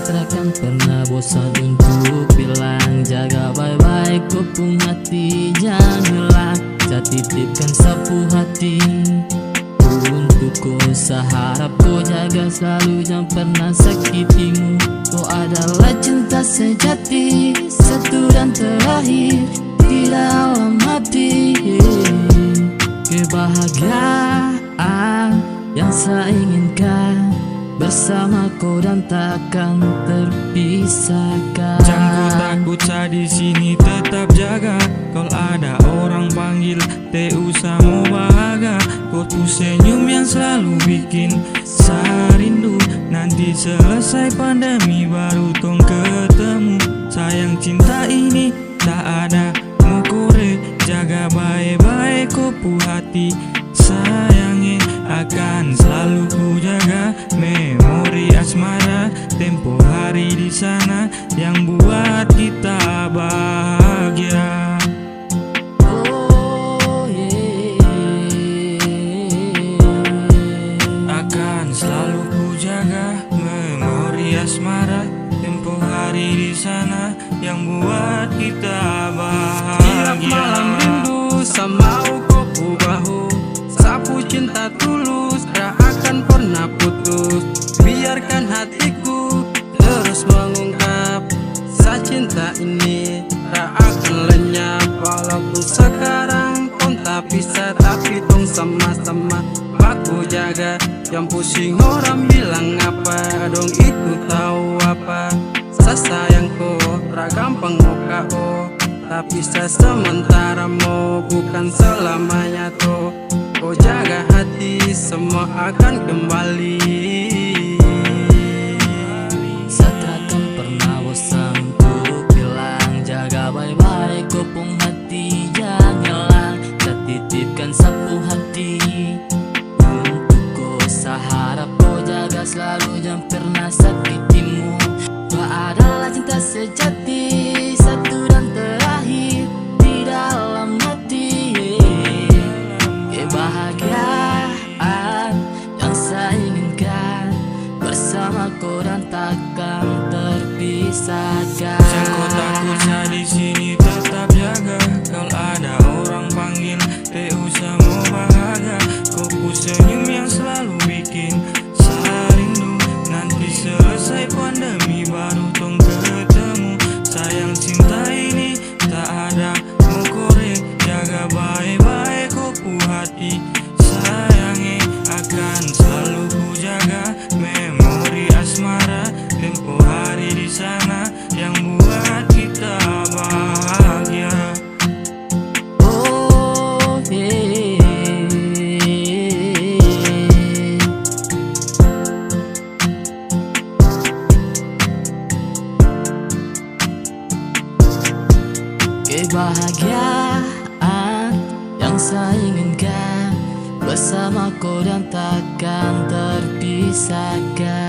Takkan pernah bosan untuk bilang jaga baik-baik kopung hati, jangan hilang. Saya titipkan sapu hati untukku, seharap kau jaga selalu, jangan pernah sakitimu. Kau adalah cinta sejati, satu dan terakhir di dalam hati. Kebahagiaan yang saya inginkan bersama kau dan takkan terpisahkan. Jangan takut, saya di sini tetap jaga. Kalau ada orang panggil, teh usah mau bahagia. Kau tuh senyum yang selalu bikin saya rindu. Nanti selesai pandemi baru tong ketemu. Sayang cinta ini tak ada mau kore. Jaga baik-baik kopu hati, sayangin akan selalu ku jaga. Memori asmara tempo hari di sana yang buat kita bahagia. Oh, yeah. Akan selalu ku jaga memori asmara tempo hari di sana yang buat kita bahagia. Tiap malam rindu sama kopu bahu, sapu cinta tulus tak akan pernah putus. Biarkan hatiku terus mengungkap, sa cinta ini tak akan lenyap. Walaupun sekarang pun tak bisa, tapi tong sama-sama aku jaga. Yang pusing orang bilang apa, dong itu tahu apa. Sa sayangku tak gampang muka tapi saya sementara mau, bukan selamanya tuh. Kau jaga hati, semua akan kembali. Saya takkan pernah bosan untuk bilang jaga baik-baik kopung hati, jangan hilang. Saya titipkan sapu hati untukku, saya harap kau jaga selalu, jangan pernah sakitimu. Kau adalah cinta sejati, satu dan terakhir di dalam hati. Kebahagiaan yang saya inginkan bersama kau dan takkan terpisahkan. Jangan takut, saya di sini tetap jaga. Kalau ada orang panggil, teh usah mau bahagia. Kopu senyum yang selalu bikin saya rindu. Nanti selesai pandemi baru tong ketemu. Sayang cinta ini tak ada mau korek. Jaga baik-baik kopu hati, sayangnya akan selalu ku jaga. Memori asmara tempo hari di sana yang buat kita bahagia. Oh, yeah. Kebahagiaan yang saya inginkan bersama kau dan takkan terpisahkan.